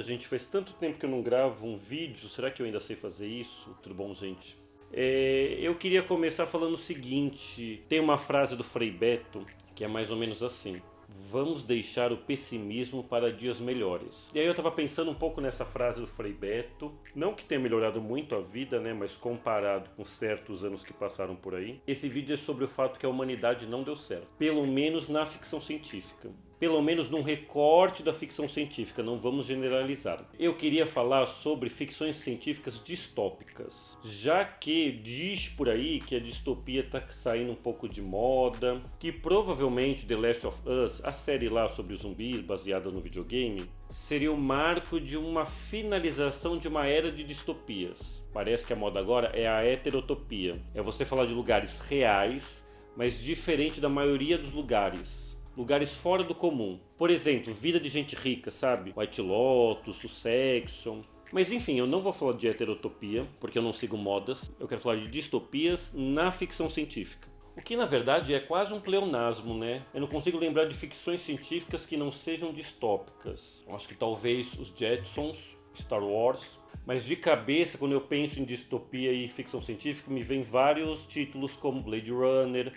Gente, faz tanto tempo que eu não gravo um vídeo, será que eu ainda sei fazer isso? Tudo bom, gente? Eu queria começar falando o seguinte, tem uma frase do Frei Beto que é mais ou menos assim: vamos deixar o pessimismo para dias melhores. E aí eu tava pensando um pouco nessa frase do Frei Beto, não que tenha melhorado muito a vida, né, mas comparado com certos anos que passaram por aí. Esse vídeo é sobre o fato que a humanidade não deu certo, pelo menos na ficção científica. Pelo menos num recorte da ficção científica, não vamos generalizar. Eu queria falar sobre ficções científicas distópicas, já que diz por aí que a distopia está saindo um pouco de moda, que provavelmente The Last of Us, a série lá sobre zumbis baseada no videogame, seria o marco de uma finalização de uma era de distopias. Parece que a moda agora é a heterotopia. É você falar de lugares reais, mas diferente da maioria dos lugares. Lugares fora do comum. Por exemplo, vida de gente rica, sabe? White Lotus, Succession. Mas enfim, eu não vou falar de heterotopia, porque eu não sigo modas. Eu quero falar de distopias na ficção científica. O que na verdade é quase um pleonasmo, né? Eu não consigo lembrar de ficções científicas que não sejam distópicas. Acho que talvez os Jetsons, Star Wars. Mas de cabeça, quando eu penso em distopia e ficção científica, me vem vários títulos como Blade Runner,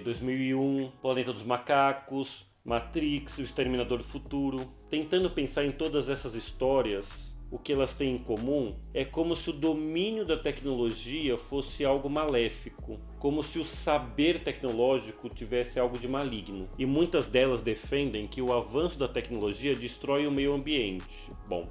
2001, Planeta dos Macacos, Matrix, O Exterminador do Futuro. Tentando pensar em todas essas histórias, o que elas têm em comum é como se o domínio da tecnologia fosse algo maléfico, como se o saber tecnológico tivesse algo de maligno. E muitas delas defendem que o avanço da tecnologia destrói o meio ambiente. Bom,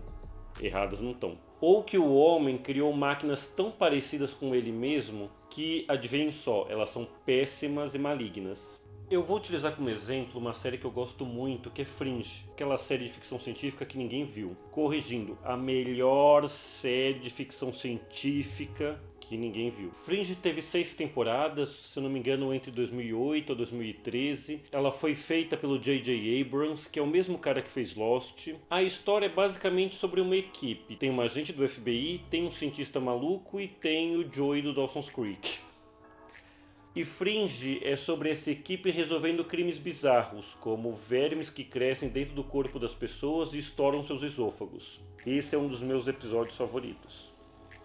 erradas não estão. Ou que o homem criou máquinas tão parecidas com ele mesmo que, adivinhem só, elas são péssimas e malignas. Eu vou utilizar como exemplo uma série que eu gosto muito, que é Fringe, aquela série de ficção científica que ninguém viu. Corrigindo, a melhor série de ficção científica que ninguém viu. Fringe teve 6 temporadas, se eu não me engano, entre 2008 a 2013. Ela foi feita pelo J.J. Abrams, que é o mesmo cara que fez Lost. A história é basicamente sobre uma equipe. Tem uma agente do FBI, tem um cientista maluco e tem o Joey do Dawson's Creek. E Fringe é sobre essa equipe resolvendo crimes bizarros, como vermes que crescem dentro do corpo das pessoas e estouram seus esôfagos. Esse é um dos meus episódios favoritos.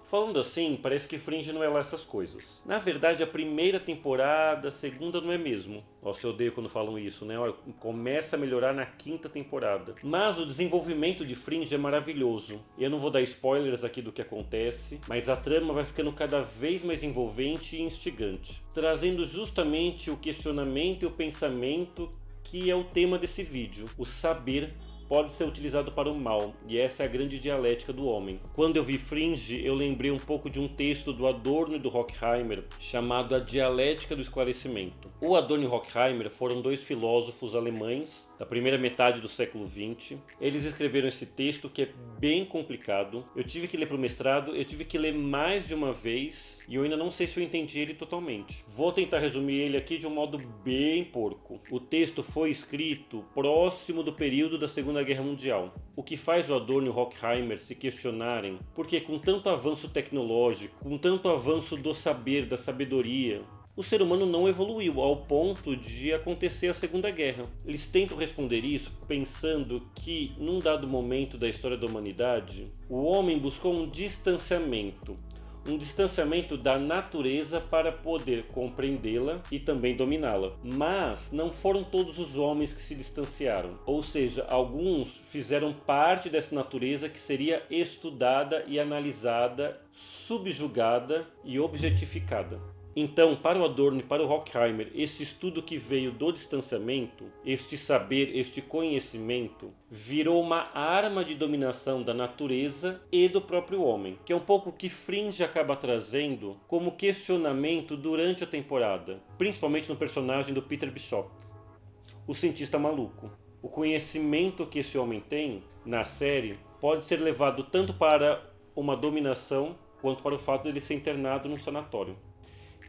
Falando assim, parece que Fringe não é lá essas coisas. Na verdade, a primeira temporada, a segunda não é mesmo. Nossa, eu odeio quando falam isso, né? Começa a melhorar na 5ª temporada. Mas o desenvolvimento de Fringe é maravilhoso. Eu não vou dar spoilers aqui do que acontece, mas a trama vai ficando cada vez mais envolvente e instigante, trazendo justamente o questionamento e o pensamento que é o tema desse vídeo, o saber pode ser utilizado para o mal, e essa é a grande dialética do homem. Quando eu vi Fringe, eu lembrei um pouco de um texto do Adorno e do Horkheimer, chamado A Dialética do Esclarecimento. O Adorno e o Horkheimer foram 2 filósofos alemães da primeira metade do século XX. Eles escreveram esse texto que é bem complicado. Eu tive que ler para o mestrado, eu tive que ler mais de uma vez, e eu ainda não sei se eu entendi ele totalmente. Vou tentar resumir ele aqui de um modo bem porco. O texto foi escrito próximo do período da Segunda Guerra Mundial, o que faz o Adorno e o Horkheimer se questionarem porque com tanto avanço tecnológico, com tanto avanço do saber, da sabedoria, o ser humano não evoluiu ao ponto de acontecer a Segunda Guerra. Eles tentam responder isso pensando que, num dado momento da história da humanidade, o homem buscou um distanciamento da natureza para poder compreendê-la e também dominá-la. Mas não foram todos os homens que se distanciaram, ou seja, alguns fizeram parte dessa natureza que seria estudada e analisada, subjugada e objetificada. Então, para o Adorno e para o Horkheimer, esse estudo que veio do distanciamento, este saber, este conhecimento, virou uma arma de dominação da natureza e do próprio homem, que é um pouco o que Fringe acaba trazendo como questionamento durante a temporada, principalmente no personagem do Peter Bishop, o cientista maluco. O conhecimento que esse homem tem na série pode ser levado tanto para uma dominação quanto para o fato de ele ser internado num sanatório.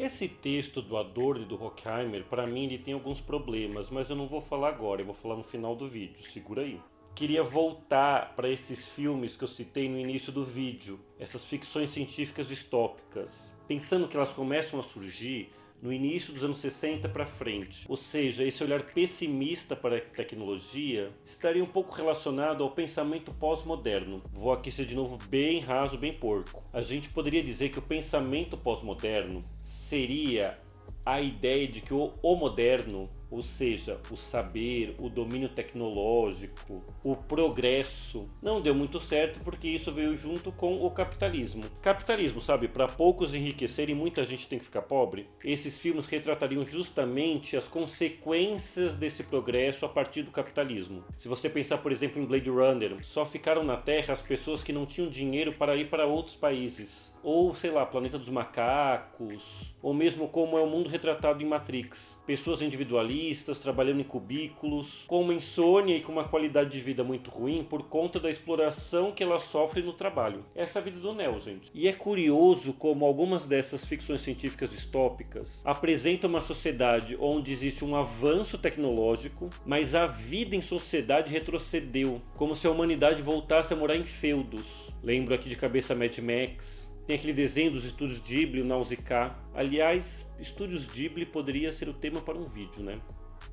Esse texto do Adorno e do Horkheimer, para mim, ele tem alguns problemas, mas eu não vou falar agora, eu vou falar no final do vídeo, segura aí. Queria voltar para esses filmes que eu citei no início do vídeo, essas ficções científicas distópicas, pensando que elas começam a surgir no início dos anos 60 para frente. Ou seja, esse olhar pessimista para a tecnologia estaria um pouco relacionado ao pensamento pós-moderno. Vou aqui ser de novo bem raso, bem porco. A gente poderia dizer que o pensamento pós-moderno seria a ideia de que o moderno, ou seja, o saber, o domínio tecnológico, o progresso, não deu muito certo porque isso veio junto com o capitalismo. Capitalismo, sabe, para poucos enriquecerem, muita gente tem que ficar pobre. Esses filmes retratariam justamente as consequências desse progresso a partir do capitalismo. Se você pensar, por exemplo, em Blade Runner, só ficaram na Terra as pessoas que não tinham dinheiro para ir para outros países. Ou, sei lá, Planeta dos Macacos, ou mesmo como é o mundo retratado em Matrix. Pessoas individualistas, trabalhando em cubículos, com uma insônia e com uma qualidade de vida muito ruim por conta da exploração que elas sofrem no trabalho. Essa é a vida do Neo, gente. E é curioso como algumas dessas ficções científicas distópicas apresentam uma sociedade onde existe um avanço tecnológico, mas a vida em sociedade retrocedeu, como se a humanidade voltasse a morar em feudos. Lembro aqui de cabeça Mad Max. Tem aquele desenho dos estúdios Ghibli, o Nausicaa. Aliás, estúdios Ghibli poderia ser o tema para um vídeo, né?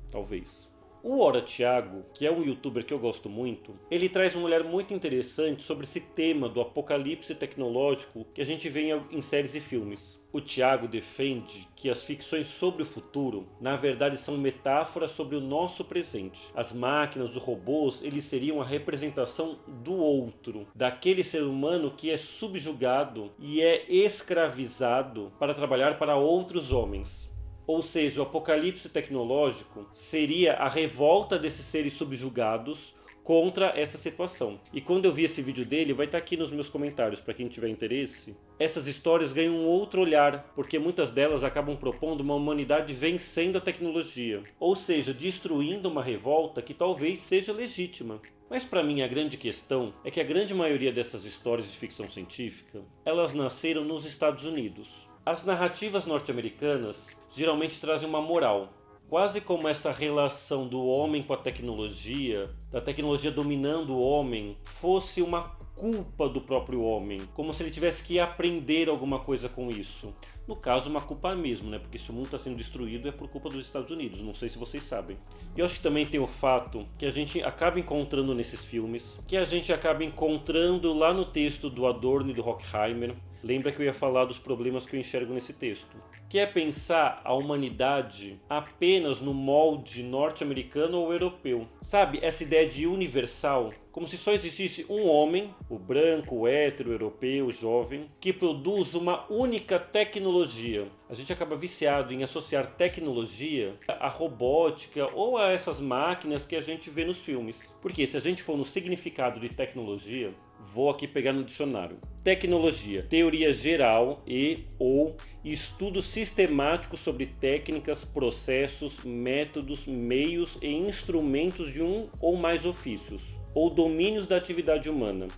Talvez. O Ora Thiago, que é um youtuber que eu gosto muito, ele traz um olhar muito interessante sobre esse tema do apocalipse tecnológico que a gente vê em séries e filmes. O Thiago defende que as ficções sobre o futuro, na verdade, são metáforas sobre o nosso presente. As máquinas, os robôs, eles seriam a representação do outro, daquele ser humano que é subjugado e é escravizado para trabalhar para outros homens. Ou seja, o apocalipse tecnológico seria a revolta desses seres subjugados contra essa situação. E quando eu vi esse vídeo dele, vai estar aqui nos meus comentários para quem tiver interesse. Essas histórias ganham um outro olhar, porque muitas delas acabam propondo uma humanidade vencendo a tecnologia, ou seja, destruindo uma revolta que talvez seja legítima. Mas para mim a grande questão é que a grande maioria dessas histórias de ficção científica, elas nasceram nos Estados Unidos. As narrativas norte-americanas geralmente trazem uma moral, quase como essa relação do homem com a tecnologia, da tecnologia dominando o homem, fosse uma culpa do próprio homem, como se ele tivesse que aprender alguma coisa com isso. No caso, uma culpa mesmo, né? Porque se o mundo está sendo destruído é por culpa dos Estados Unidos, não sei se vocês sabem. E eu acho que também tem o fato que a gente acaba encontrando nesses filmes, que a gente acaba encontrando lá no texto do Adorno e do Horkheimer. Lembra que eu ia falar dos problemas que eu enxergo nesse texto, que é pensar a humanidade apenas no molde norte-americano ou europeu. Sabe, essa ideia de universal, como se só existisse um homem, o branco, o hétero, o europeu, o jovem, que produz uma única tecnologia. A gente acaba viciado em associar tecnologia à robótica ou a essas máquinas que a gente vê nos filmes. Porque se a gente for no significado de tecnologia, vou aqui pegar no dicionário. Tecnologia, teoria geral ou estudo sistemático sobre técnicas, processos, métodos, meios e instrumentos de um ou mais ofícios, ou domínios da atividade humana.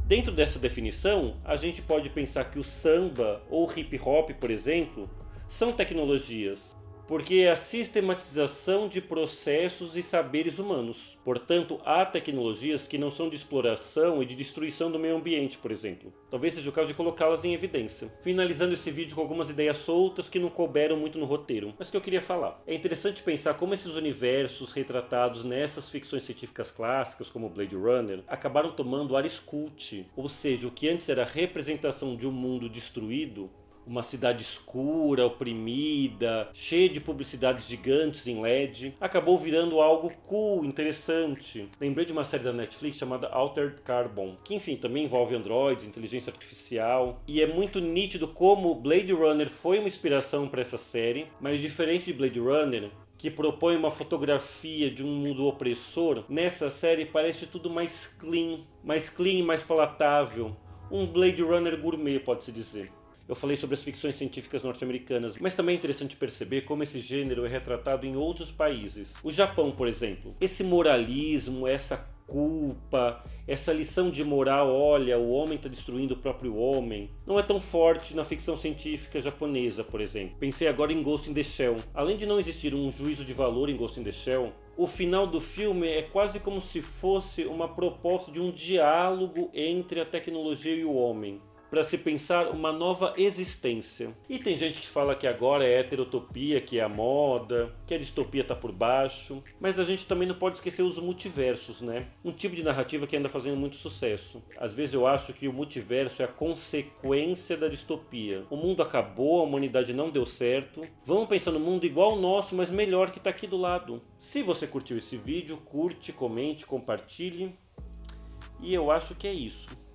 Dentro dessa definição, a gente pode pensar que o samba ou o hip hop, por exemplo, são tecnologias, porque é a sistematização de processos e saberes humanos. Portanto, há tecnologias que não são de exploração e de destruição do meio ambiente, por exemplo. Talvez seja o caso de colocá-las em evidência. Finalizando esse vídeo com algumas ideias soltas que não couberam muito no roteiro, mas que eu queria falar. É interessante pensar como esses universos retratados nessas ficções científicas clássicas, como Blade Runner, acabaram tomando áreas cult, ou seja, o que antes era a representação de um mundo destruído, uma cidade escura, oprimida, cheia de publicidades gigantes em LED, acabou virando algo cool, interessante. Lembrei de uma série da Netflix chamada Altered Carbon, que enfim também envolve androides, inteligência artificial, e é muito nítido como Blade Runner foi uma inspiração para essa série, mas diferente de Blade Runner, que propõe uma fotografia de um mundo opressor, nessa série parece tudo mais clean e mais palatável. Um Blade Runner gourmet, pode-se dizer. Eu falei sobre as ficções científicas norte-americanas, mas também é interessante perceber como esse gênero é retratado em outros países. O Japão, por exemplo. Esse moralismo, essa culpa, essa lição de moral, olha, o homem está destruindo o próprio homem, não é tão forte na ficção científica japonesa, por exemplo. Pensei agora em Ghost in the Shell. Além de não existir um juízo de valor em Ghost in the Shell, o final do filme é quase como se fosse uma proposta de um diálogo entre a tecnologia e o homem. para se pensar uma nova existência. E tem gente que fala que agora é heterotopia, que é a moda, que a distopia está por baixo, mas a gente também não pode esquecer os multiversos, né? Um tipo de narrativa que anda fazendo muito sucesso. Às vezes eu acho que o multiverso é a consequência da distopia. O mundo acabou, a humanidade não deu certo. Vamos pensar no mundo igual ao nosso, mas melhor, que está aqui do lado. Se você curtiu esse vídeo, curte, comente, compartilhe. E eu acho que é isso.